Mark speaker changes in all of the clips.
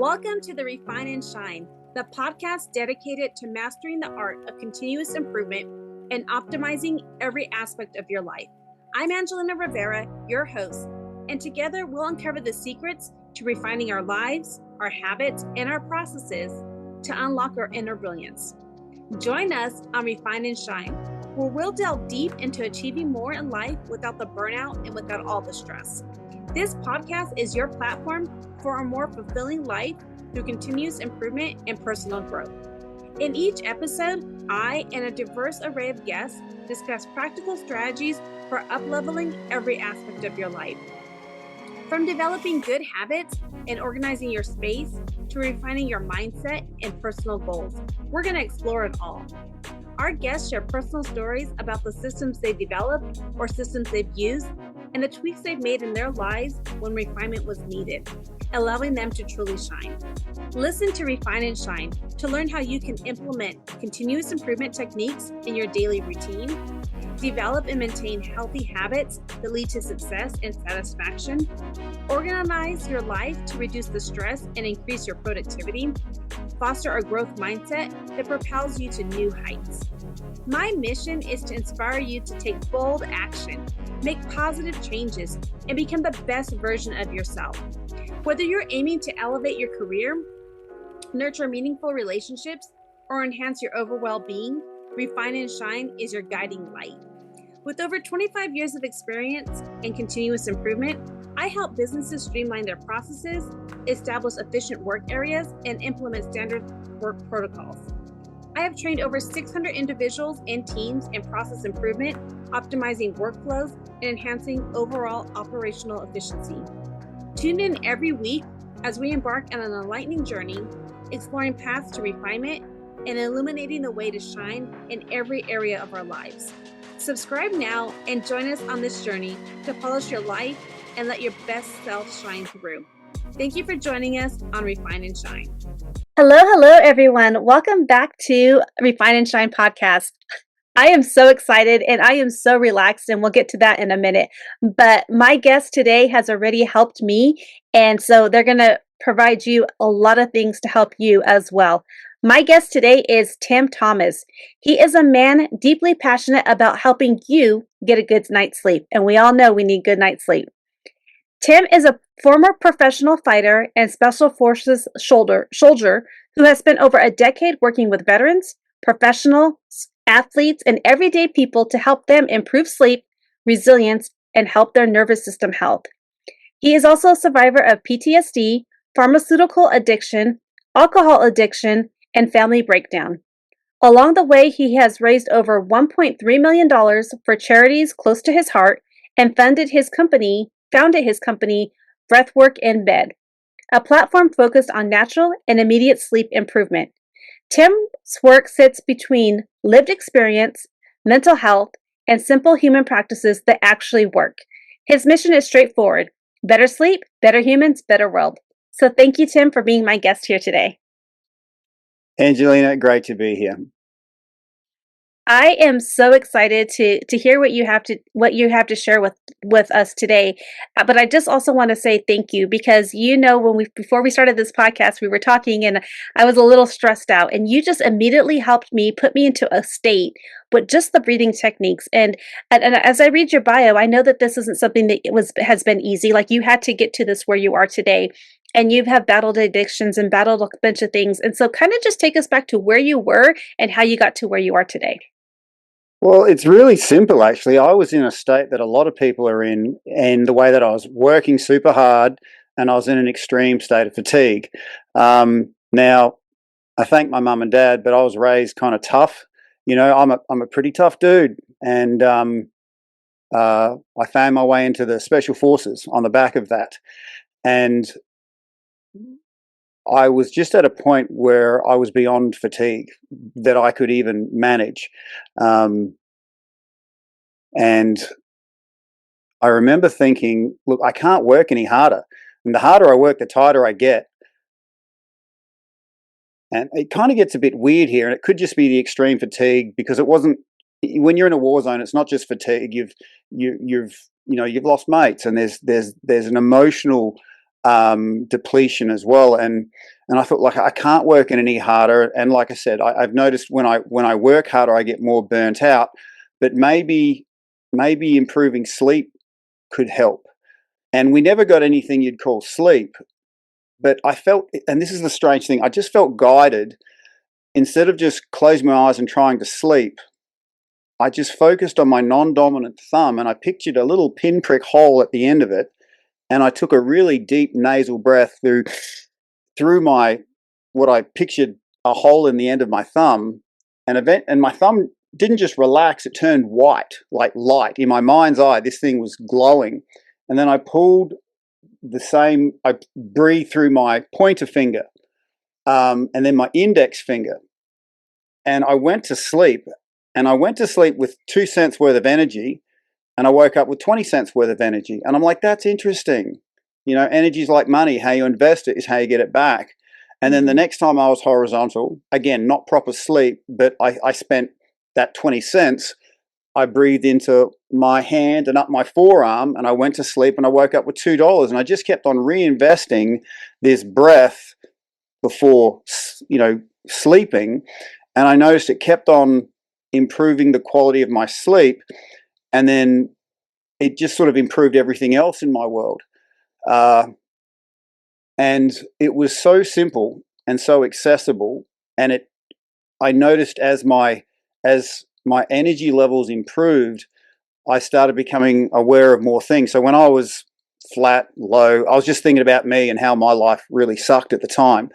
Speaker 1: Welcome to the Refine and Shine, the podcast dedicated to mastering the art of continuous improvement and optimizing every aspect of your life. I'm Angelina Rivera, your host, and together we'll uncover the secrets to refining our lives, our habits, and our processes to unlock our inner brilliance. Join us on Refine and Shine, where we'll delve deep into achieving more in life without the burnout and without all the stress. This podcast is your platform for a more fulfilling life through continuous improvement and personal growth. In each episode, I and a diverse array of guests discuss practical strategies for up-leveling every aspect of your life. From developing good habits and organizing your space to refining your mindset and personal goals, we're going to explore it all. Our guests share personal stories about the systems they've developed or systems they've used and the tweaks they've made in their lives when refinement was needed, allowing them to truly shine. Listen to Refine and Shine to learn how you can implement continuous improvement techniques in your daily routine, develop and maintain healthy habits that lead to success and satisfaction, organize your life to reduce the stress and increase your productivity, foster a growth mindset that propels you to new heights. My mission is to inspire you to take bold action, make positive changes, and become the best version of yourself. Whether you're aiming to elevate your career, nurture meaningful relationships, or enhance your overall well-being, Refine and Shine is your guiding light. With over 25 years of experience in continuous improvement, I help businesses streamline their processes, establish efficient work areas, and implement standard work protocols. I have trained over 600 individuals and teams in process improvement, optimizing workflows, and enhancing overall operational efficiency. Tune in every week as we embark on an enlightening journey, exploring paths to refinement and illuminating the way to shine in every area of our lives. Subscribe now and join us on this journey to polish your life and let your best self shine through. Thank you for joining us on Refine and Shine. Hello, everyone. Welcome back to Refine and Shine podcast. I am so excited and I am so relaxed, and we'll get to that in a minute. But my guest today has already helped me, and so they're going to provide you a lot of things to help you as well. My guest today is Tim Thomas. He is a man deeply passionate about helping you get a good night's sleep, and we all know we need good night's sleep. Tim is a former professional fighter and Special Forces soldier who has spent over a decade working with veterans, professionals, athletes, and everyday people to help them improve sleep, resilience, and help their nervous system health. He is also a survivor of PTSD, pharmaceutical addiction, alcohol addiction, and family breakdown. Along the way, he has raised over $1.3 million for charities close to his heart and founded his company, Breathwork in Bed, a platform focused on natural and immediate sleep improvement. Tim's work sits between lived experience, mental health, and simple human practices that actually work. His mission is straightforward: better sleep, better humans, better world. So thank you, Tim, for being my guest here today.
Speaker 2: Angelina, great to be here.
Speaker 1: I am so excited to hear what you have to share with us today. But I just also want to say thank you, because before we started this podcast, we were talking and I was a little stressed out, and you just immediately helped me, put me into a state with just the breathing techniques. And as I read your bio, I know that this isn't something that has been easy. Like, you had to get to this where you are today. And you have battled addictions and battled a bunch of things. And so kind of just take us back to where you were and how you got to where you are today.
Speaker 2: Well, it's really simple, actually. I was in a state that a lot of people are in, and the way that I was working super hard and I was in an extreme state of fatigue. Now, I thank my mum and dad, but I was raised kind of tough. You know, I'm a pretty tough dude. And I found my way into the Special Forces on the back of that. And I was just at a point where I was beyond fatigue that I could even manage. And I remember thinking, look, I can't work any harder. And the harder I work, the tighter I get. And it kind of gets a bit weird here. And it could just be the extreme fatigue, because it wasn't, when you're in a war zone, it's not just fatigue. You've lost mates, and there's an emotional depletion as well. And I thought, like, I can't work any harder. And like I said, I've noticed when I work harder, I get more burnt out. But maybe improving sleep could help. And we never got anything you'd call sleep. But I felt, and this is the strange thing, I just felt guided. Instead of just closing my eyes and trying to sleep, I just focused on my non-dominant thumb, and I pictured a little pinprick hole at the end of it, and I took a really deep nasal breath through my, what I pictured, a hole in the end of my thumb, and my thumb didn't just relax, it turned white, like light. In my mind's eye, this thing was glowing. And then I breathed through my pointer finger, and then my index finger, and I went to sleep. And I went to sleep with 2 cents worth of energy, and I woke up with 20 cents worth of energy. And I'm like, that's interesting. Energy is like money. How you invest it is how you get it back. And then the next time I was horizontal, again, not proper sleep, but I spent that 20 cents. I breathed into my hand and up my forearm, and I went to sleep, and I woke up with $2. And I just kept on reinvesting this breath before, sleeping. And I noticed it kept on improving the quality of my sleep, and then it just sort of improved everything else in my world. And it was so simple and so accessible. And I noticed as my energy levels improved, I started becoming aware of more things. So when I was flat, low, I was just thinking about me and how my life really sucked at the time.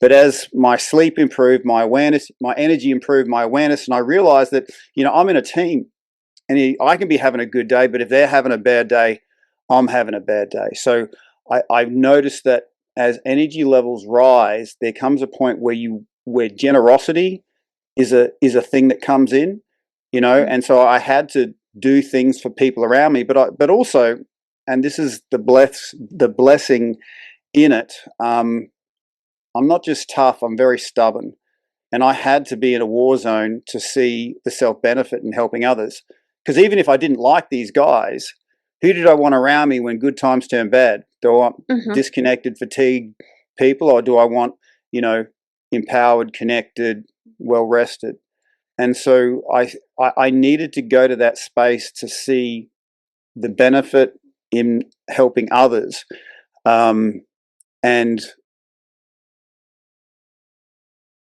Speaker 2: But as my sleep improved, my awareness, my energy improved, my awareness, and I realized that, I'm in a team, and I can be having a good day, but if they're having a bad day, I'm having a bad day. So I've noticed that as energy levels rise, there comes a point where generosity is a thing that comes in, and so I had to do things for people around me, but also, and this is the blessing in it. I'm not just tough, I'm very stubborn. And I had to be in a war zone to see the self-benefit in helping others. Because even if I didn't like these guys, who did I want around me when good times turn bad? Do I want disconnected, fatigued people, or do I want, empowered, connected, well-rested? And so I needed to go to that space to see the benefit in helping others. And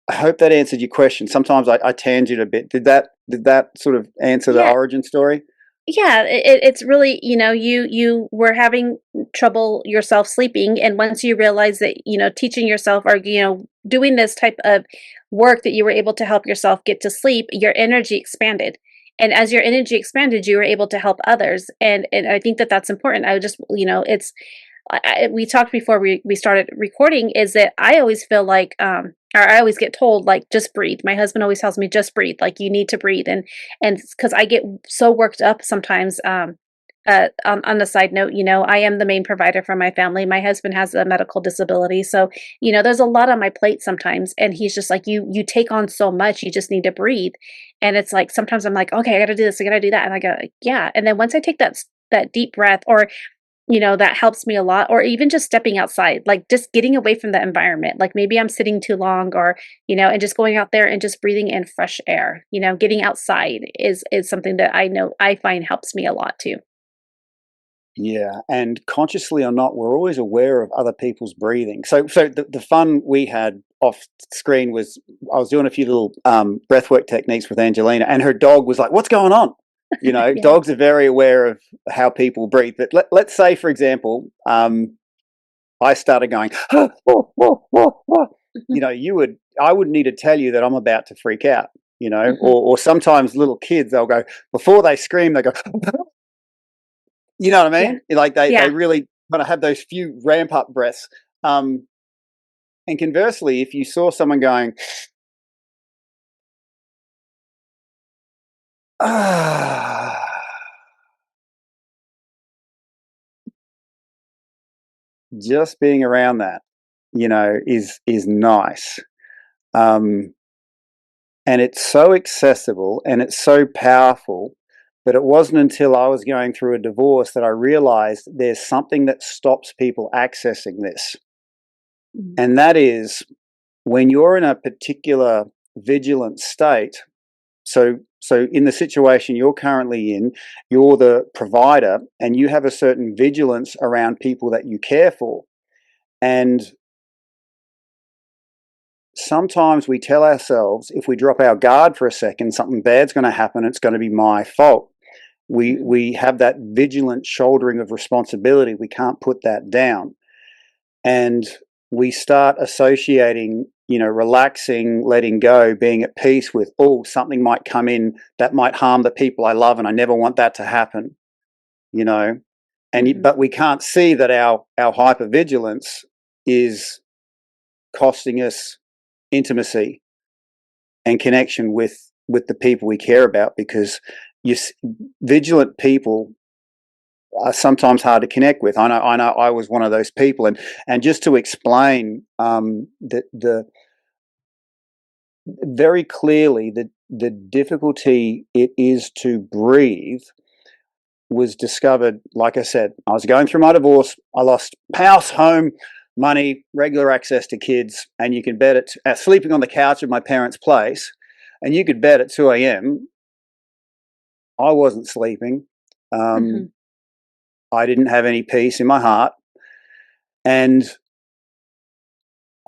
Speaker 2: I hope that answered your question. Sometimes I tangent a bit. Did that sort of answer the origin story?
Speaker 1: Yeah, it's really, you were having trouble yourself sleeping, and once you realize that, teaching yourself, or, doing this type of work, that you were able to help yourself get to sleep, your energy expanded. And as your energy expanded, you were able to help others. And I think that that's important. I would just, we talked before we started recording, is that I always feel like, or I always get told, like, just breathe. My husband always tells me, just breathe, like, you need to breathe. And because I get so worked up sometimes. On the side note, I am the main provider for my family. My husband has a medical disability, so there's a lot on my plate sometimes. And he's just like, you take on so much, you just need to breathe. And it's like, sometimes I'm like, okay, I got to do this, I got to do that, and I go, yeah. And then once I take that deep breath, or that helps me a lot. Or even just stepping outside, like just getting away from the environment. Like maybe I'm sitting too long, or, and just going out there and just breathing in fresh air, getting outside is something that I know I find helps me a lot too.
Speaker 2: Yeah, and consciously or not, we're always aware of other people's breathing. So the fun we had off screen was, I was doing a few little breathwork techniques with Angelina, and her dog was like, "What's going on?"
Speaker 1: Yeah.
Speaker 2: Dogs are very aware of how people breathe. But let's say, for example, I started going, "Oh, oh, oh, oh, oh." I would need to tell you that I'm about to freak out. Or sometimes little kids, they'll go, before they scream, they go. You know what I
Speaker 1: Yeah.
Speaker 2: mean? Like they
Speaker 1: Yeah.
Speaker 2: really kind of have those few ramp up breaths. And conversely, if you saw someone going, ah, just being around that, is nice. And it's so accessible and it's so powerful. But it wasn't until I was going through a divorce that I realized there's something that stops people accessing this.
Speaker 1: Mm-hmm.
Speaker 2: And that is when you're in a particular vigilant state. So in the situation you're currently in, you're the provider and you have a certain vigilance around people that you care for. And sometimes we tell ourselves, if we drop our guard for a second, something bad's going to happen. It's going to be my fault. We have that vigilant shouldering of responsibility. We can't put that down. And we start associating, relaxing, letting go, being at peace with, oh, something might come in that might harm the people I love, and I never want that to happen, but we can't see that our hypervigilance is costing us intimacy and connection with the people we care about, because vigilant people are sometimes hard to connect with. I know I was one of those people, and just to explain the very clearly the difficulty it is to breathe was discovered. Like I said, I was going through my divorce. I lost house, home, money, regular access to kids, and you can bet it, sleeping on the couch of my parents' place, and you could bet at 2 a.m. I wasn't sleeping. I didn't have any peace in my heart. And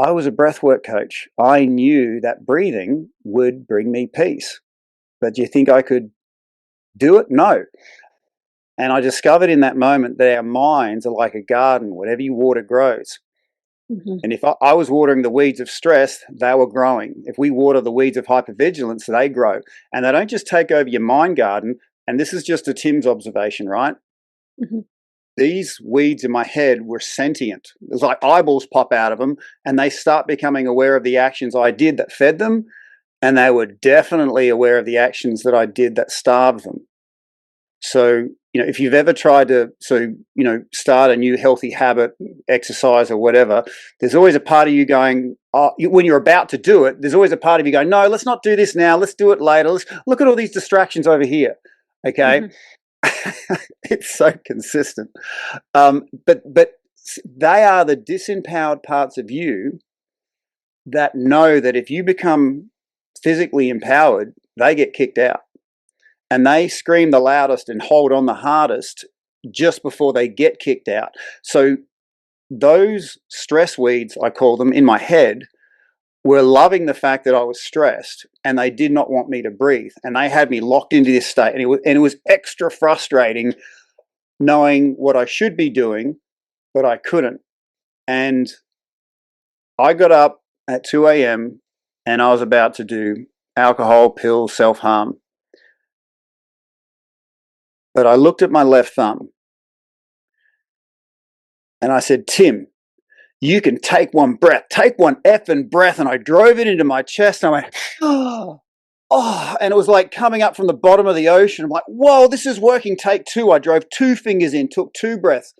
Speaker 2: I was a breathwork coach. I knew that breathing would bring me peace. But do you think I could do it? No. And I discovered in that moment that our minds are like a garden. Whatever you water grows. And if I was watering the weeds of stress, they were growing. If we water the weeds of hypervigilance, they grow. And they don't just take over your mind garden. And this is just a Tim's observation, right? These weeds in my head were sentient. It was like eyeballs pop out of them, and they start becoming aware of the actions I did that fed them, and they were definitely aware of the actions that I did that starved them. So, if you've ever tried to, start a new healthy habit, exercise or whatever, there's always a part of you going, when you're about to do it, there's always a part of you going, no, let's not do this now. Let's do it later. Let's look at all these distractions over here. Okay. It's so consistent. But they are the disempowered parts of you that know that if you become physically empowered, they get kicked out. And they scream the loudest and hold on the hardest just before they get kicked out. So those stress weeds, I call them, in my head, were loving the fact that I was stressed, and they did not want me to breathe. And they had me locked into this state. And it was extra frustrating knowing what I should be doing, but I couldn't. And I got up at 2 a.m. and I was about to do alcohol, pills, self-harm. But I looked at my left thumb and I said, Tim, you can take one breath, take one effing breath. And I drove it into my chest and I went, oh, and it was like coming up from the bottom of the ocean. I'm like, whoa, this is working. Take two. I drove 2 fingers in, took 2 breaths,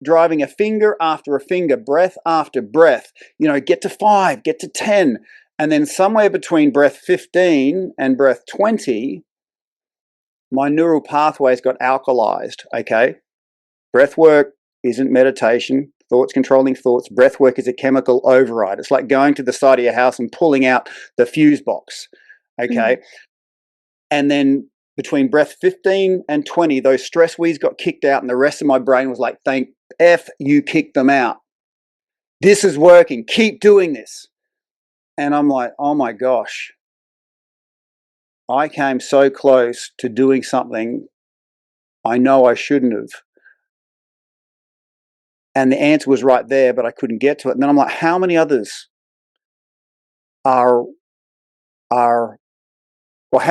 Speaker 2: driving a finger after a finger, breath after breath, get to 5, get to 10. And then somewhere between breath 15 and breath 20, my neural pathways got alkalized. Okay. Breath work isn't meditation. Thoughts controlling thoughts. Breath work is a chemical override. It's like going to the side of your house and pulling out the fuse box. Okay. And then between breath 15 and 20, those stress weeds got kicked out, and the rest of my brain was like, thank F you kicked them out. This is working. Keep doing this. And I'm like, oh my gosh. I came so close to doing something I know I shouldn't have. And the answer was right there, but I couldn't get to it. And then I'm like, how many others how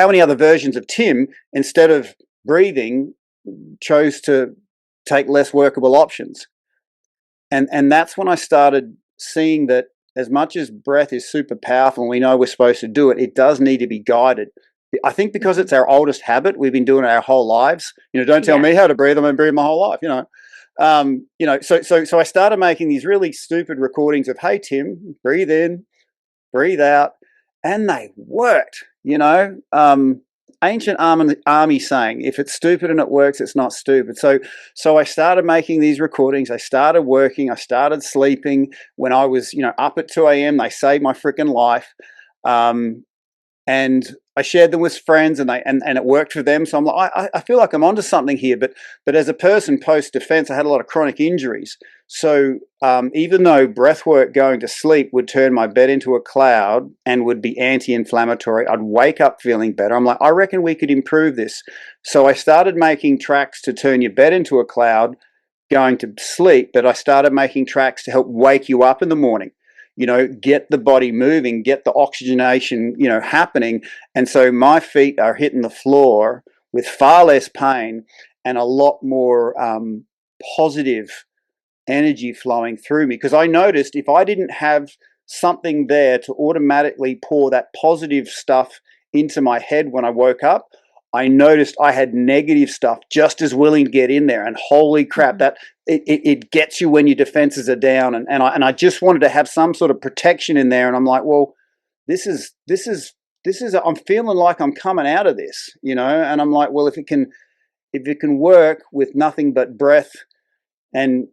Speaker 2: many other versions of Tim, instead of breathing, chose to take less workable options? And that's when I started seeing that as much as breath is super powerful and we know we're supposed to do it, it does need to be guided. I think because it's our oldest habit, we've been doing it our whole lives. Don't tell me how to breathe. I'm going to breathe my whole life. So I started making these really stupid recordings of, hey, Tim, breathe in, breathe out. And they worked, ancient army saying, if it's stupid and it works, it's not stupid. So I started making these recordings. I started working. I started sleeping when I was, up at 2 a.m. They saved my freaking life. And I shared them with friends, and it worked for them. So I'm like, I feel like I'm onto something here. But as a person post defense, I had a lot of chronic injuries. So even though breathwork, going to sleep, would turn my bed into a cloud and would be anti-inflammatory, I'd wake up feeling better. I'm like, I reckon we could improve this. So I started making tracks to turn your bed into a cloud going to sleep, but I started making tracks to help wake you up in the morning. Get the body moving, get the oxygenation, happening. And so my feet are hitting the floor with far less pain and a lot more positive energy flowing through me. Because I noticed if I didn't have something there to automatically pour that positive stuff into my head when I woke up, I noticed I had negative stuff just as willing to get in there. And holy crap, that it gets you when your defenses are down. And I just wanted to have some sort of protection in there. And I'm like, well, this is I'm feeling like I'm coming out of this, and I'm like, well, if it can work with nothing but breath and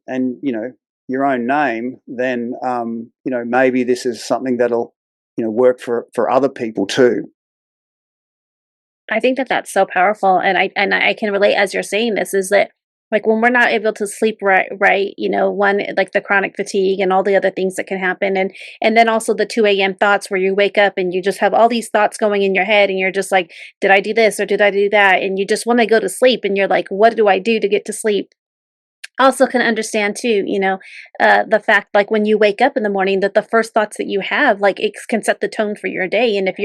Speaker 2: your own name, then maybe this is something that'll work for other people too.
Speaker 3: I think that that's so powerful, and I can relate as you're saying this, is that like when we're not able to sleep right, one, like the chronic fatigue and all the other things that can happen, and then also the 2 a.m. thoughts where you wake up and you just have all these thoughts going in your head, and you're just like, did I do this or did I do that? And you just want to go to sleep, and you're like, what do I do to get to sleep? Also can understand too, the fact like when you wake up in the morning that the first thoughts that you have, like it can set the tone for your day. And if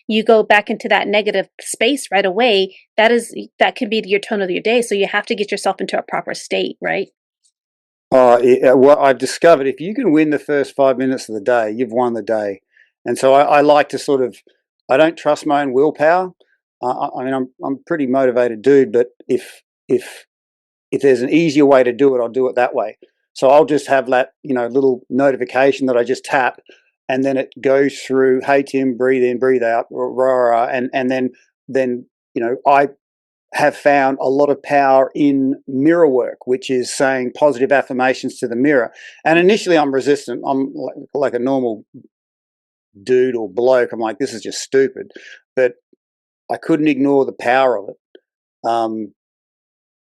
Speaker 3: you go back into that negative space right away, that can be your tone of your day. So you have to get yourself into a proper state, right?
Speaker 2: Well, I've discovered if you can win the first 5 minutes of the day, you've won the day. And so I like to I don't trust my own willpower. I mean, I'm a pretty motivated dude, but if there's an easier way to do it, I'll do it that way. So I'll just have that, little notification that I just tap, and then it goes through, hey, Tim, breathe in, breathe out, and then I have found a lot of power in mirror work, which is saying positive affirmations to the mirror. And initially I'm resistant. I'm like a normal dude or bloke. I'm like, this is just stupid. But I couldn't ignore the power of it.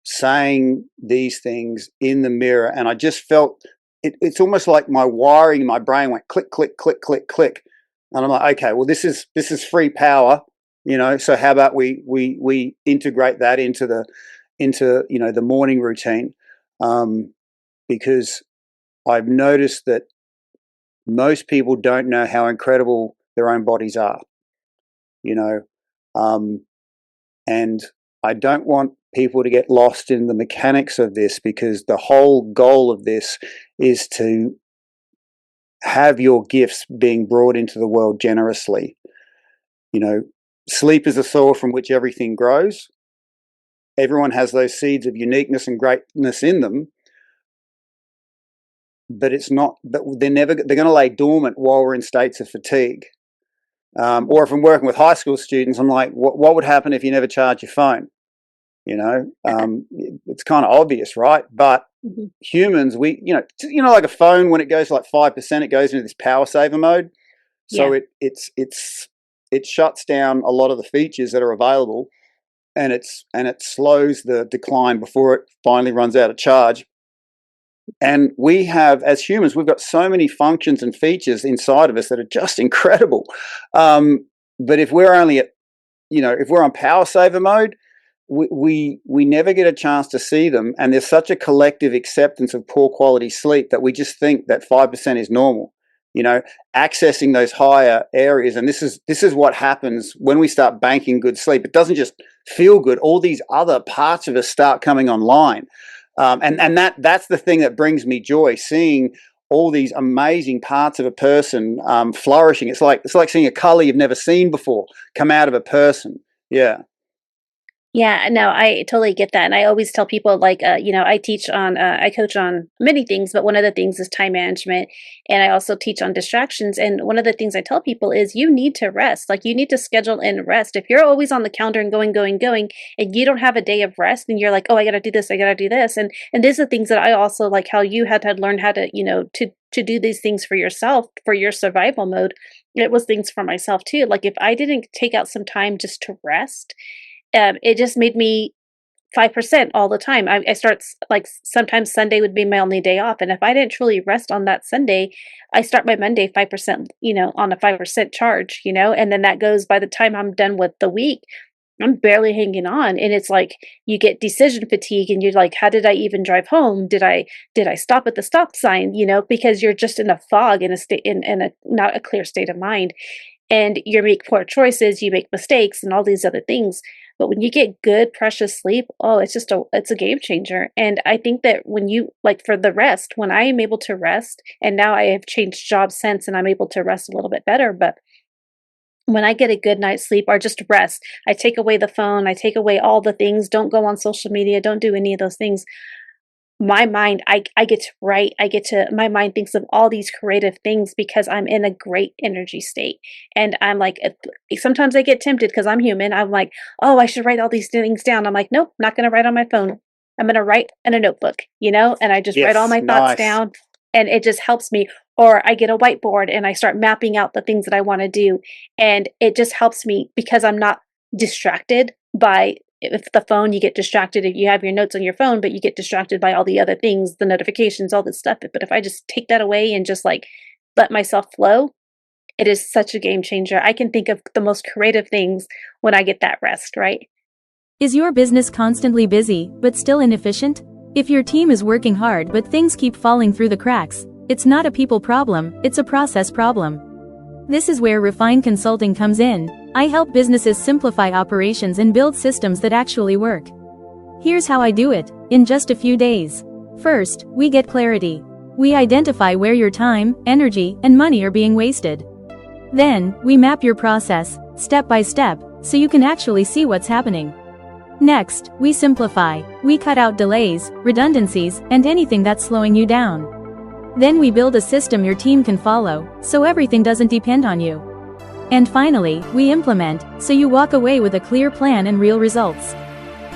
Speaker 2: Saying these things in the mirror, and I just felt it's almost like my wiring in my brain went click, click, click, click, click, and I'm like, okay, well, this is free power, so how about we integrate that into the morning routine, because I've noticed that most people don't know how incredible their own bodies are, and I don't want people to get lost in the mechanics of this, because the whole goal of this is to have your gifts being brought into the world generously. Sleep is the soil from which everything grows. Everyone has those seeds of uniqueness and greatness in them, but they're going to lay dormant while we're in states of fatigue. Or if I'm working with high school students, I'm like, what would happen if you never charge your phone? It's kind of obvious, right? But humans, like a phone, when it goes to like 5%, it goes into this power saver mode. So it shuts down a lot of the features that are available, and it slows the decline before it finally runs out of charge. And we have, as humans, we've got so many functions and features inside of us that are just incredible. But if we're only if we're on power saver mode, we never get a chance to see them, and there's such a collective acceptance of poor quality sleep that we just think that 5% is normal. Accessing those higher areas, and this is what happens when we start banking good sleep. It doesn't just feel good; all these other parts of us start coming online, and that's the thing that brings me joy, seeing all these amazing parts of a person flourishing. It's like seeing a color you've never seen before come out of a person. Yeah.
Speaker 3: Yeah, no, I totally get that. And I always tell people like, I coach on many things, but one of the things is time management. And I also teach on distractions. And one of the things I tell people is you need to rest. Like you need to schedule in rest. If you're always on the counter and going, going, going, and you don't have a day of rest and you're like, oh, I got to do this, I got to do this. And these are things that I also like how you had to learn how to, to do these things for yourself, for your survival mode. It was things for myself too. Like if I didn't take out some time just to rest, it just made me 5% all the time. I start like sometimes Sunday would be my only day off. And if I didn't truly rest on that Sunday, I start my Monday 5%, on a 5% charge, and then that goes by the time I'm done with the week, I'm barely hanging on. And it's like you get decision fatigue and you're like, how did I even drive home? Did I stop at the stop sign? Because you're just in a fog in a state in a not a clear state of mind. And you make poor choices, you make mistakes and all these other things. But when you get good, precious sleep, oh, it's a game changer. And I think that when you like for the rest, when I am able to rest, and now I have changed jobs since and I'm able to rest a little bit better, but when I get a good night's sleep or just rest, I take away the phone, I take away all the things, don't go on social media, don't do any of those things. My mind, I get to write, my mind thinks of all these creative things because I'm in a great energy state. And I'm like, sometimes I get tempted because I'm human. I'm like, oh, I should write all these things down. I'm like, nope, not going to write on my phone. I'm going to write in a notebook, and I just write all
Speaker 2: Yes,
Speaker 3: my thoughts
Speaker 2: nice.
Speaker 3: down and it just helps me. Or I get a whiteboard and I start mapping out the things that I want to do. And it just helps me because I'm not distracted by if the phone, you get distracted if you have your notes on your phone, but you get distracted by all the other things, the notifications, all this stuff. But if I just take that away and just like let myself flow, it is such a game changer. I can think of the most creative things when I get that rest, right?
Speaker 4: Is your business constantly busy, but still inefficient? If your team is working hard but things keep falling through the cracks, it's not a people problem, it's a process problem. This is where Refine Consulting comes in. I help businesses simplify operations and build systems that actually work. Here's how I do it, in just a few days. First, we get clarity. We identify where your time, energy, and money are being wasted. Then, we map your process, step by step, so you can actually see what's happening. Next, we simplify. We cut out delays, redundancies, and anything that's slowing you down. Then we build a system your team can follow, so everything doesn't depend on you. And finally, we implement, so you walk away with a clear plan and real results.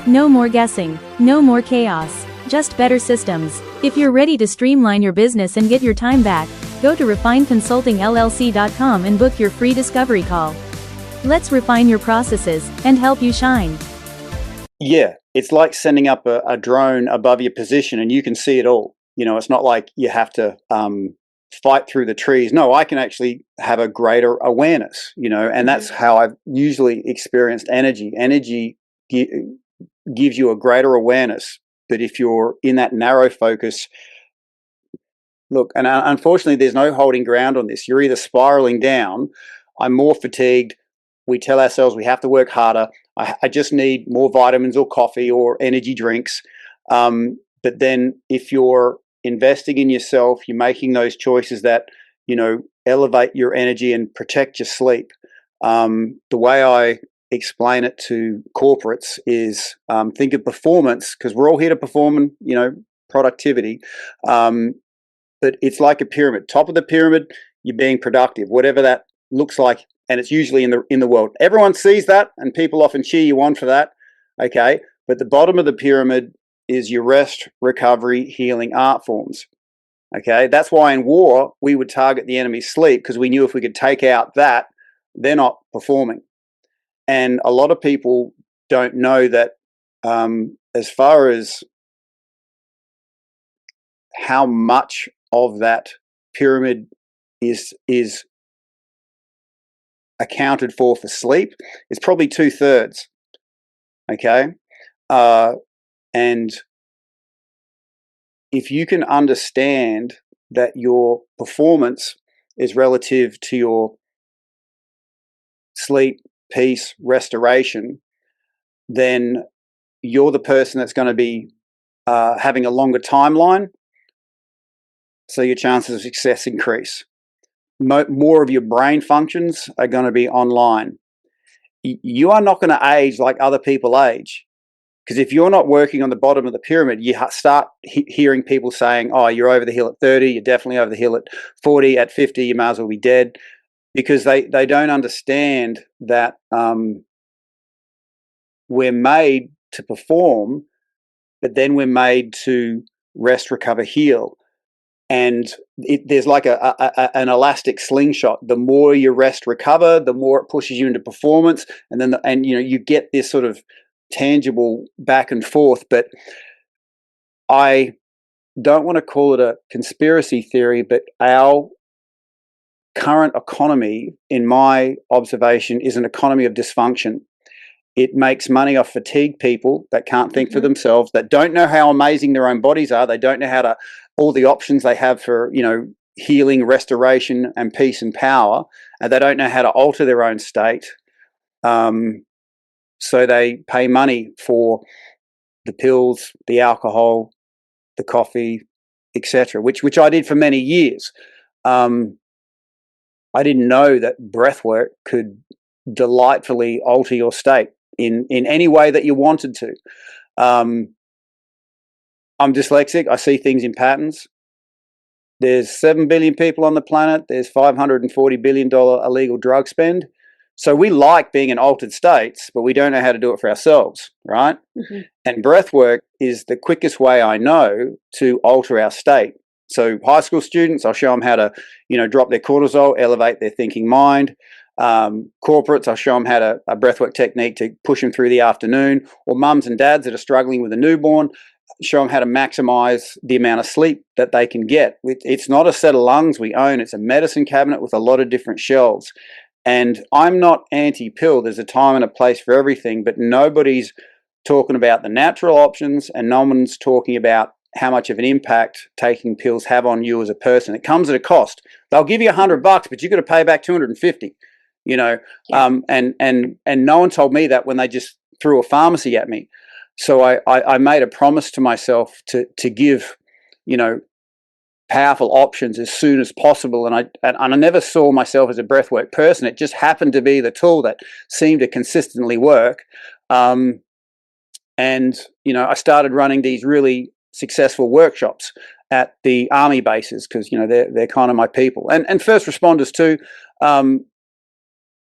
Speaker 4: No more guessing, no more chaos, just better systems. If you're ready to streamline your business and get your time back, go to refineconsultingllc.com and book your free discovery call. Let's refine your processes and help you shine.
Speaker 2: Yeah, it's like sending up a drone above your position and you can see it all. It's not like you have to fight through the trees. No, I can actually have a greater awareness, and that's how I've usually experienced energy. Energy gives you a greater awareness. But if you're in that narrow focus, look, and unfortunately, there's no holding ground on this. You're either spiraling down, I'm more fatigued, we tell ourselves we have to work harder, I just need more vitamins or coffee or energy drinks. But then if you're investing in yourself, you're making those choices that, elevate your energy and protect your sleep. The way I explain it to corporates is think of performance, because we're all here to perform and, productivity. But it's like a pyramid. Top of the pyramid, you're being productive, whatever that looks like. And it's usually in the world. Everyone sees that and people often cheer you on for that. Okay. But the bottom of the pyramid is your rest, recovery, healing art forms. Okay. That's why in war, we would target the enemy's sleep, because we knew if we could take out that, they're not performing. And a lot of people don't know that as far as how much of that pyramid is accounted for sleep, is probably 2/3. Okay. And if you can understand that your performance is relative to your sleep, peace, restoration, then you're the person that's going to be having a longer timeline. So your chances of success increase. More of your brain functions are going to be online. you are not going to age like other people age. Because if you're not working on the bottom of the pyramid, you start hearing people saying, oh, you're over the hill at 30, you're definitely over the hill at 40, at 50, you might as well be dead. Because they don't understand that we're made to perform, but then we're made to rest, recover, heal. And there's like an elastic slingshot. The more you rest, recover, the more it pushes you into performance, and then you get this sort of tangible back and forth. But I don't want to call it a conspiracy theory, but our current economy, in my observation, is an economy of dysfunction. It makes money off fatigued people that can't think for themselves, that don't know how amazing their own bodies are. They don't know how to, all the options they have for, healing, restoration, and peace and power, and they don't know how to alter their own state. So they pay money for the pills, the alcohol, the coffee, etc., which I did for many years. I didn't know that breathwork could delightfully alter your state in any way that you wanted to. I'm dyslexic. I see things in patterns. There's 7 billion people on the planet. There's $540 billion illegal drug spend. So we like being in altered states, but we don't know how to do it for ourselves, right? And breathwork is the quickest way I know to alter our state. So high school students, I'll show them how to, drop their cortisol, elevate their thinking mind. Corporates, I'll show them how to a breathwork technique to push them through the afternoon. Or mums and dads that are struggling with a newborn, show them how to maximize the amount of sleep that they can get. It's not a set of lungs we own. It's a medicine cabinet with a lot of different shelves. And I'm not anti-pill. There's a time and a place for everything, but nobody's talking about the natural options, and no one's talking about how much of an impact taking pills have on you as a person. It comes at a cost. They'll give you $100, but you've got to pay back 250. Yeah. And no one told me that when they just threw a pharmacy at me. So I made a promise to myself to give, powerful options as soon as possible. And I never saw myself as a breathwork person. It just happened to be the tool that seemed to consistently work. And I started running these really successful workshops at the army bases because they're kind of my people, and first responders too.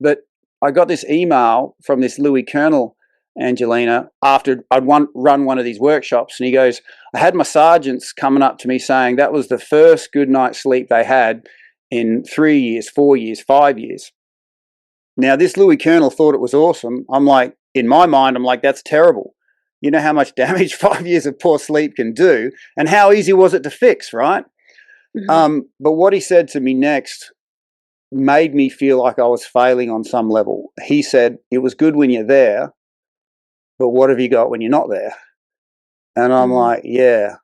Speaker 2: But I got this email from this Louis Colonel, Angelina, after I'd run one of these workshops, and he goes, I had my sergeants coming up to me saying that was the first good night's sleep they had in 3 years, 4 years, 5 years. Now, this Louis Colonel thought it was awesome. I'm like, in my mind, I'm like, that's terrible. You know how much damage 5 years of poor sleep can do, and how easy was it to fix, right? But what he said to me next made me feel like I was failing on some level. He said, it was good when you're there, but what have you got when you're not there? And I'm like, yeah,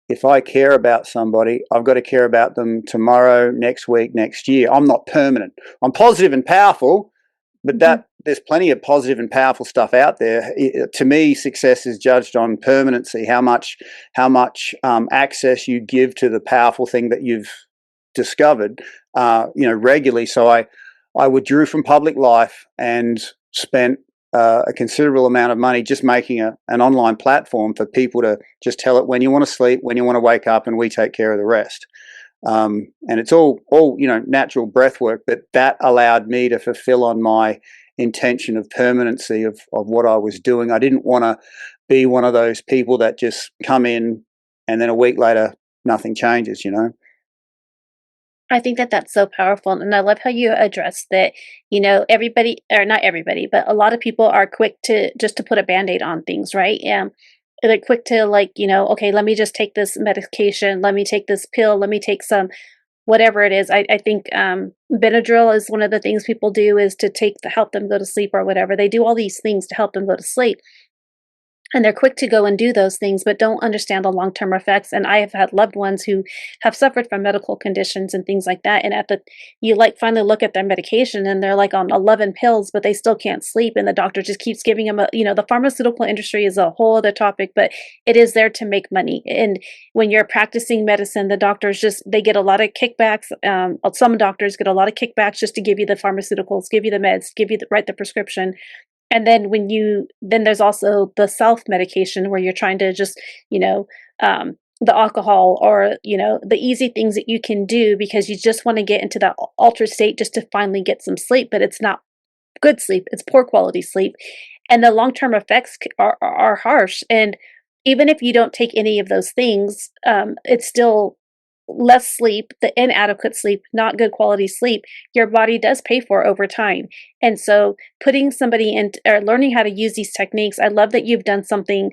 Speaker 2: if I care about somebody, I've got to care about them tomorrow, next week, next year. I'm not permanent. I'm positive and powerful, but there's plenty of positive and powerful stuff out there. To me, success is judged on permanency, how much access you give to the powerful thing that you've discovered, regularly. So I withdrew from public life and spent a considerable amount of money just making an online platform for people to just tell it when you want to sleep, when you want to wake up, and we take care of the rest. And it's all natural breath work, but that allowed me to fulfill on my intention of permanency of what I was doing. I didn't want to be one of those people that just come in and then a week later nothing changes,
Speaker 3: I think that that's so powerful. And I love how you address that, everybody, or not everybody, but a lot of people are quick to just to put a Band-Aid on things, right? They're quick to okay, let me just take this medication, let me take this pill, let me take some, whatever it is. I think Benadryl is one of the things people do, is to help them go to sleep or whatever. They do all these things to help them go to sleep. And they're quick to go and do those things, but don't understand the long-term effects. And I have had loved ones who have suffered from medical conditions and things like that. And you finally look at their medication and they're like on 11 pills, but they still can't sleep. And the doctor just keeps giving them the pharmaceutical industry is a whole other topic, but it is there to make money. And when you're practicing medicine, the doctors they get a lot of kickbacks. Some doctors get a lot of kickbacks just to give you the pharmaceuticals, give you the meds, write the prescription. And then then there's also the self medication where you're trying to just, the alcohol or, the easy things that you can do because you just want to get into that altered state just to finally get some sleep, but it's not good sleep, it's poor quality sleep. And the long-term effects are harsh. And even if you don't take any of those things, it's still less sleep, the inadequate sleep, not good quality sleep, your body does pay for over time. And so putting somebody in or learning how to use these techniques, I love that you've done something,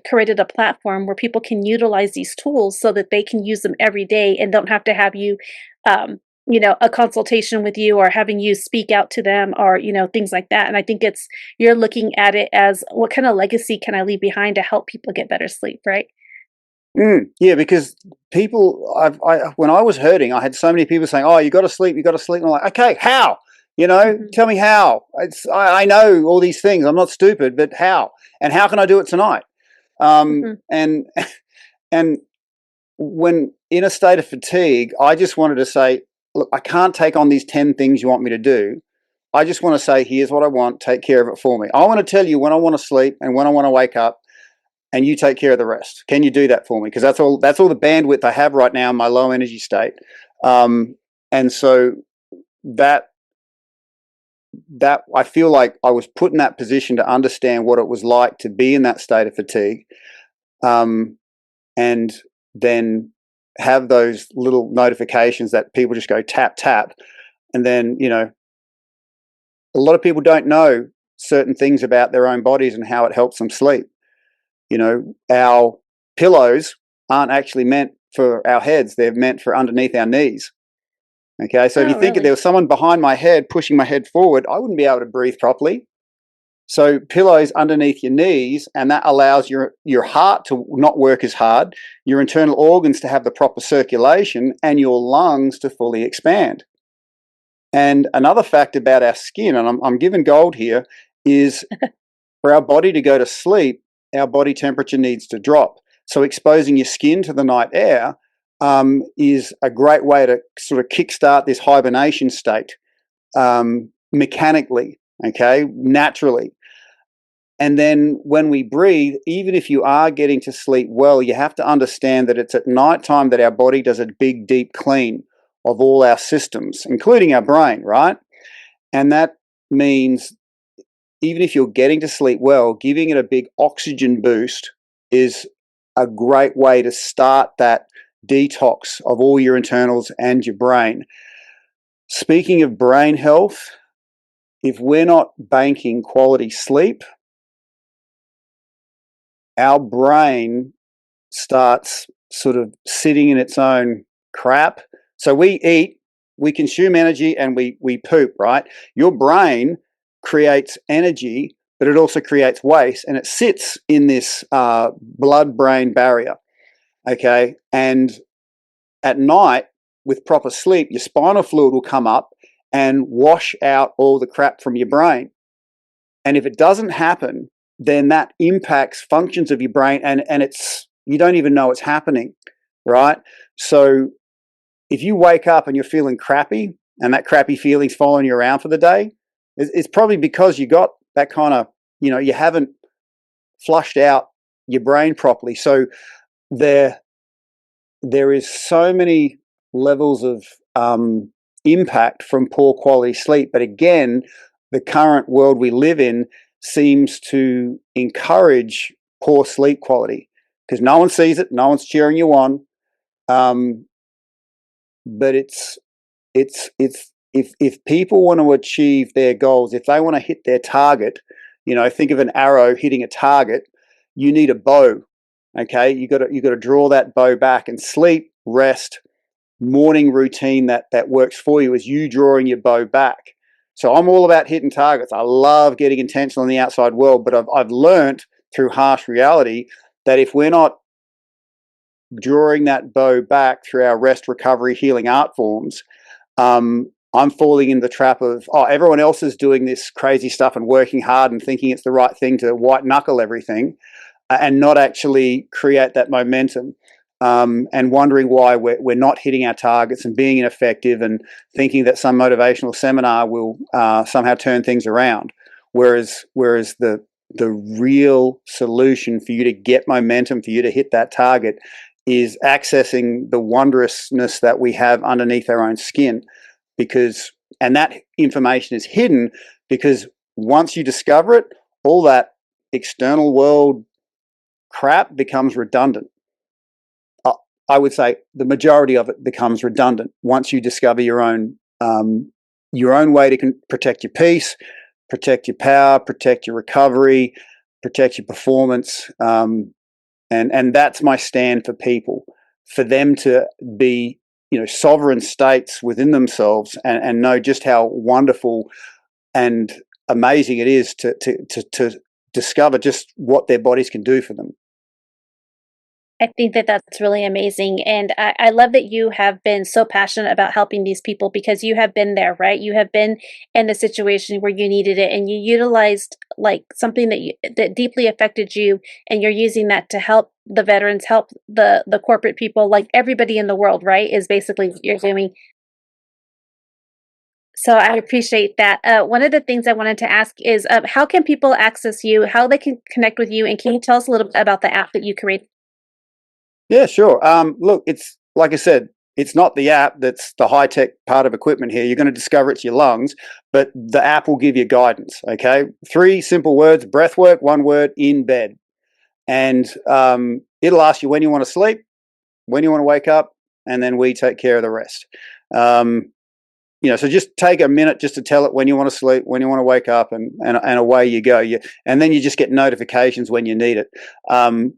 Speaker 3: created a platform where people can utilize these tools so that they can use them every day and don't have to have you, a consultation with you or having you speak out to them or, things like that. And I think you're looking at it as what kind of legacy can I leave behind to help people get better sleep, right?
Speaker 2: Yeah, because people, when I was hurting, I had so many people saying, "Oh, you got to sleep, you got to sleep." And I'm like, "Okay, how? Tell me how." I know all these things. I'm not stupid, but how? And how can I do it tonight? And and when in a state of fatigue, I just wanted to say, "Look, I can't take on these 10 things you want me to do. I just want to say, here's what I want. Take care of it for me. I want to tell you when I want to sleep and when I want to wake up." And you take care of the rest. Can you do that for me? Because that's all the bandwidth I have right now in my low energy state. And so that I feel like I was put in that position to understand what it was like to be in that state of fatigue, and then have those little notifications that people just go tap tap, and then a lot of people don't know certain things about their own bodies and how it helps them sleep. Our pillows aren't actually meant for our heads. They're meant for underneath our knees. Okay, so if you think if there was someone behind my head pushing my head forward, I wouldn't be able to breathe properly. So pillows underneath your knees, and that allows your heart to not work as hard, your internal organs to have the proper circulation, and your lungs to fully expand. And another fact about our skin, and I'm giving gold here, is for our body to go to sleep, our body temperature needs to drop. So exposing your skin to the night air is a great way to sort of kickstart this hibernation state mechanically, okay, naturally. And then when we breathe, even if you are getting to sleep well, you have to understand that it's at nighttime that our body does a big, deep clean of all our systems, including our brain, right? And that means even if you're getting to sleep well, giving it a big oxygen boost is a great way to start that detox of all your internals and your brain. Speaking of brain health, if we're not banking quality sleep, our brain starts sort of sitting in its own crap. So we eat, we consume energy, and we poop, right? Your brain creates energy, but it also creates waste, and it sits in this blood-brain barrier, okay? And at night, with proper sleep, your spinal fluid will come up and wash out all the crap from your brain. And if it doesn't happen, then that impacts functions of your brain, and you don't even know it's happening, right? So if you wake up and you're feeling crappy, and that crappy feeling's following you around for the day, it's probably because you got that kind of, you haven't flushed out your brain properly. So there is so many levels of impact from poor quality sleep. But again, the current world we live in seems to encourage poor sleep quality because no one sees it, no one's cheering you on. But it's if people want to achieve their goals, if they want to hit their target, think of an arrow hitting a target. You need a bow. Okay, you got to draw that bow back, and sleep, rest, morning routine that works for you is you drawing your bow back. So I'm all about hitting targets. I love getting intentional in the outside world, but I've learned through harsh reality that if we're not drawing that bow back through our rest, recovery, healing art forms, I'm falling in the trap of, everyone else is doing this crazy stuff and working hard and thinking it's the right thing to white knuckle everything and not actually create that momentum. And wondering why we're not hitting our targets and being ineffective and thinking that some motivational seminar will somehow turn things around. Whereas the real solution for you to get momentum, for you to hit that target, is accessing the wondrousness that we have underneath our own skin, and that information is hidden because once you discover it, all that external world crap becomes redundant. I would say the majority of it becomes redundant once you discover your own way to protect your peace, protect your power, protect your recovery, protect your performance, and that's my stand for people, for them to be sovereign states within themselves and know just how wonderful and amazing it is to discover just what their bodies can do for them.
Speaker 3: I think that that's really amazing. And I love that you have been so passionate about helping these people because you have been there, right? You have been in the situation where you needed it and you utilized like something that deeply affected you. And you're using that to help the veterans, help the corporate people, like everybody in the world, right? Is basically what you're doing. So I appreciate that. One of the things I wanted to ask is how can people access you, how they can connect with you? And can you tell us a little bit about the app that you created?
Speaker 2: Yeah, sure. Look, it's like I said, it's not the app that's the high-tech part of equipment here. You're going to discover it's your lungs, but the app will give you guidance, okay? 3 simple words: breathwork, 1 word, in bed. And it'll ask you when you want to sleep, when you want to wake up, and then we take care of the rest. So just take a minute just to tell it when you want to sleep, when you want to wake up, and away you go. And then you just get notifications when you need it. And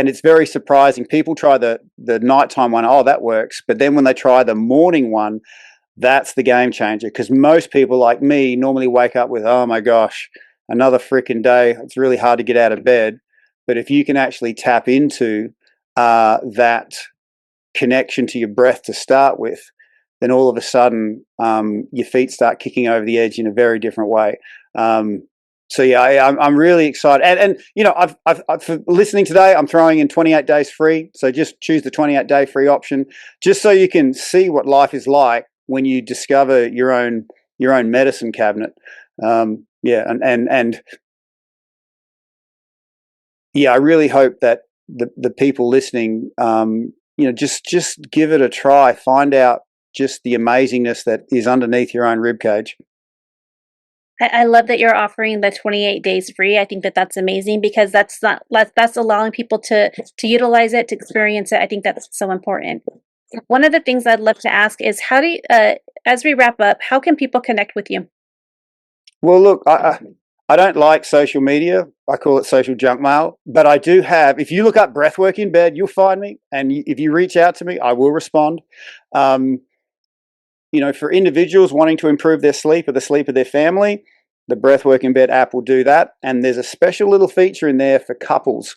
Speaker 2: it's very surprising. People try the nighttime one, oh, that works. But then when they try the morning one, that's the game changer. Because most people like me normally wake up with, oh my gosh, another freaking day. It's really hard to get out of bed. But if you can actually tap into that connection to your breath to start with, then all of a sudden your feet start kicking over the edge in a very different way. So yeah, I'm really excited. And I've for listening today, I'm throwing in 28 days free. So just choose the 28-day free option, just so you can see what life is like when you discover your own medicine cabinet. And I really hope that the people listening, just give it a try. Find out just the amazingness that is underneath your own ribcage.
Speaker 3: I love that you're offering the 28 days free. I think that that's amazing because that's allowing people to utilize it, to experience it. I think that's so important. One of the things I'd love to ask is how do you, as we wrap up, how can people connect with you?
Speaker 2: Well, look, I don't like social media. I call it social junk mail. But I do have, if you look up Breathwork in Bed, you'll find me. And if you reach out to me, I will respond. For individuals wanting to improve their sleep or the sleep of their family, the Breathwork in Bed app will do that. And there's a special little feature in there for couples.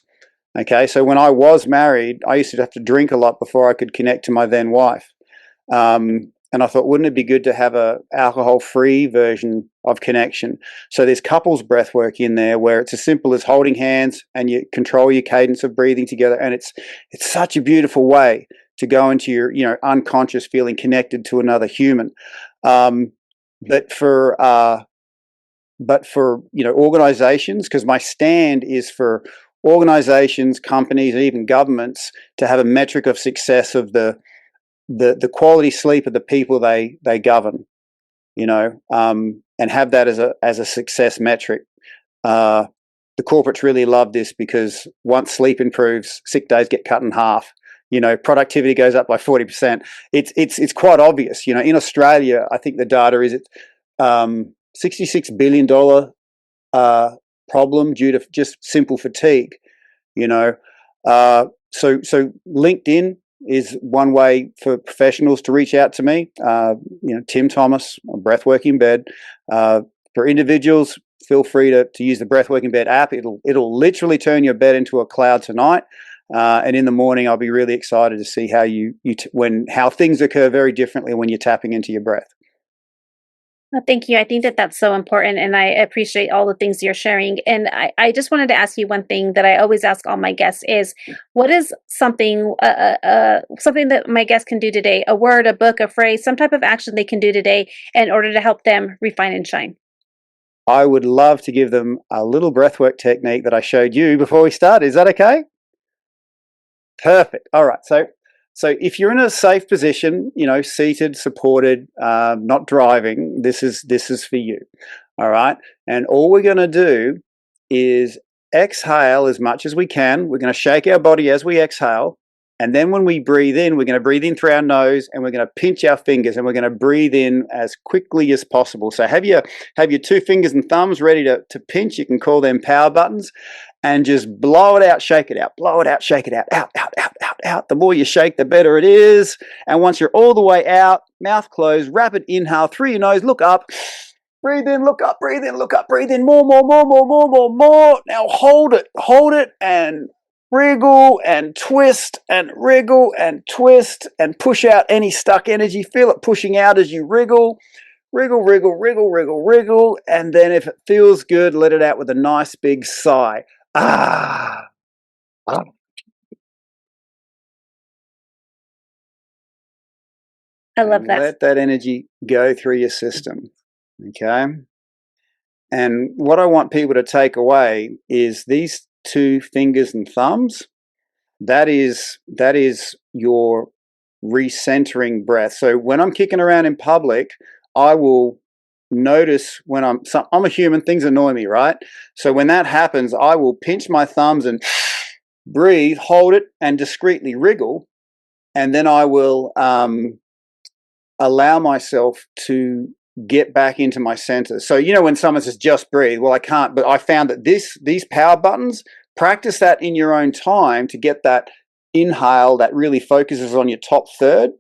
Speaker 2: Okay, so when I was married, I used to have to drink a lot before I could connect to my then wife. And I thought, wouldn't it be good to have a alcohol-free version of connection? So there's couples breathwork in there where it's as simple as holding hands and you control your cadence of breathing together. And it's such a beautiful way to go into your unconscious feeling connected to another human. But for organizations, because my stand is for organizations, companies, and even governments to have a metric of success of the quality sleep of the people they govern, and have that as a success metric. The corporates really love this because once sleep improves, sick days get cut in half. Productivity goes up by 40%. It's quite obvious. In Australia, I think the data is $66 billion problem due to just simple fatigue. So LinkedIn is one way for professionals to reach out to me. Tim Thomas on Breathwork in Bed. For individuals, feel free to use the Breathwork in Bed app. It'll literally turn your bed into a cloud tonight. And in the morning, I'll be really excited to see how things occur very differently when you're tapping into your breath.
Speaker 3: Well, thank you. I think that that's so important, and I appreciate all the things you're sharing. And I just wanted to ask you one thing that I always ask all my guests is, what is something that my guests can do today, a word, a book, a phrase, some type of action they can do today in order to help them refine and shine?
Speaker 2: I would love to give them a little breathwork technique that I showed you before we started. Is that okay? Perfect. All right. So if you're in a safe position, seated, supported, not driving, this is for you. All right. And all we're going to do is exhale as much as we can. We're going to shake our body as we exhale. And then when we breathe in, we're going to breathe in through our nose, and we're going to pinch our fingers, and we're going to breathe in as quickly as possible. So have your 2 fingers and thumbs ready to pinch. You can call them power buttons. And just blow it out, shake it out, blow it out, shake it out, out, out, out, out, out. The more you shake, the better it is. And once you're all the way out, mouth closed, rapid inhale through your nose, look up, breathe in, look up, breathe in, look up, breathe in, more. Now hold it, and wriggle and twist and wriggle and twist and push out any stuck energy. Feel it pushing out as you wriggle. Wriggle, wriggle, wriggle, wriggle, wriggle. And then if it feels good, let it out with a nice big sigh. Ah. Ah.
Speaker 3: I love that.
Speaker 2: Let that energy go through your system. Okay. And what I want people to take away is these 2 fingers and thumbs. That is your recentering breath. So when I'm kicking around in public, I will notice when I'm a human, things annoy me, right? So when that happens, I will pinch my thumbs and breathe, hold it, and discreetly wriggle. And then I will allow myself to get back into my center. So, when someone says just breathe, well, I can't, but I found that these power buttons, practice that in your own time to get that inhale that really focuses on your top third,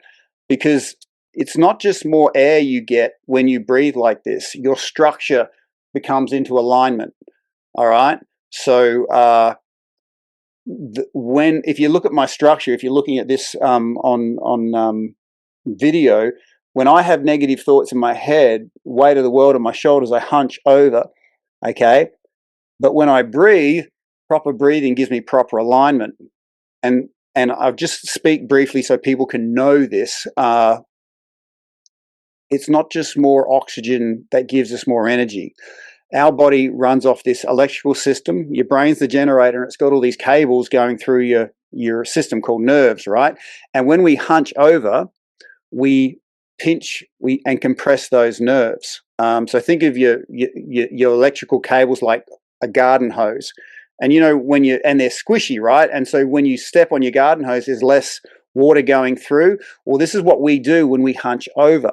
Speaker 2: because it's not just more air you get when you breathe like this. Your structure becomes into alignment. All right. So if you look at my structure, if you're looking at this on video, when I have negative thoughts in my head, weight of the world on my shoulders, I hunch over. Okay. But when I breathe, proper breathing gives me proper alignment. And I'll just speak briefly so people can know this. It's not just more oxygen that gives us more energy. Our body runs off this electrical system. Your brain's the generator, and it's got all these cables going through your system called nerves, right? And when we hunch over, we pinch and compress those nerves. So think of your electrical cables like a garden hose. And and they're squishy, right? And so when you step on your garden hose, there's less water going through. Well, this is what we do when we hunch over.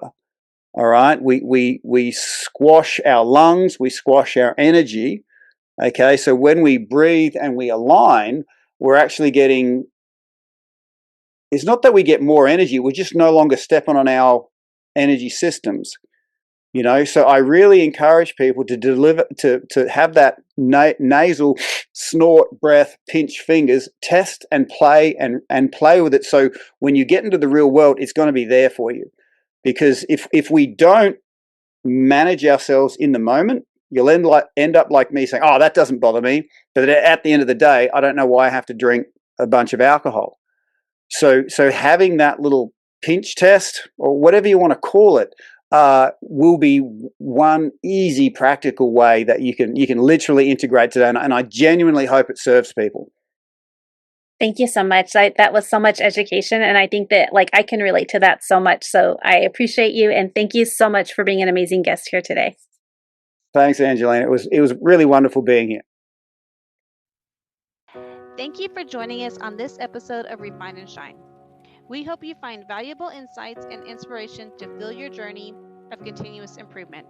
Speaker 2: All right, we squash our lungs, we squash our energy. Okay, so when we breathe and we align, we're actually getting. It's not that we get more energy; we're just no longer stepping on our energy systems. So I really encourage people to have that nasal snort, breath, pinch fingers, test and play and play with it. So when you get into the real world, it's going to be there for you. Because if we don't manage ourselves in the moment, you'll end up like me saying, "Oh, that doesn't bother me," but at the end of the day, I don't know why I have to drink a bunch of alcohol. So having that little pinch test, or whatever you want to call it, will be one easy, practical way that you can literally integrate today, and I genuinely hope it serves people.
Speaker 3: Thank you so much. That was so much education, and I think that I can relate to that so much. So I appreciate you, and thank you so much for being an amazing guest here today.
Speaker 2: Thanks, Angelina. It was really wonderful being here.
Speaker 1: Thank you for joining us on this episode of Refine and Shine. We hope you find valuable insights and inspiration to fuel your journey of continuous improvement.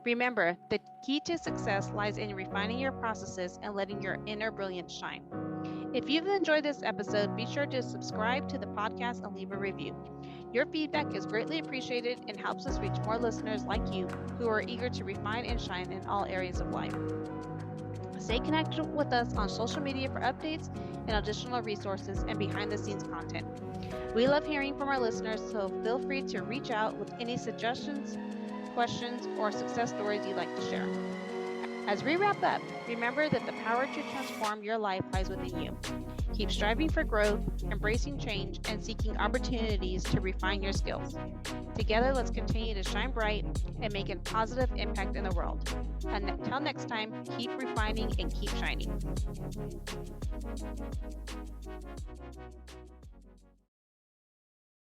Speaker 1: Remember, the key to success lies in refining your processes and letting your inner brilliance shine. If you've enjoyed this episode, be sure to subscribe to the podcast and leave a review. Your feedback is greatly appreciated and helps us reach more listeners like you who are eager to refine and shine in all areas of life. Stay connected with us on social media for updates and additional resources and behind-the-scenes content. We love hearing from our listeners, so feel free to reach out with any suggestions, questions, or success stories you'd like to share. As we wrap up, remember that the power to transform your life lies within you.
Speaker 5: Keep striving for growth, embracing change, and seeking opportunities to refine your skills. Together, let's continue to shine bright and make a positive impact in the world. Until next time, keep refining and keep shining.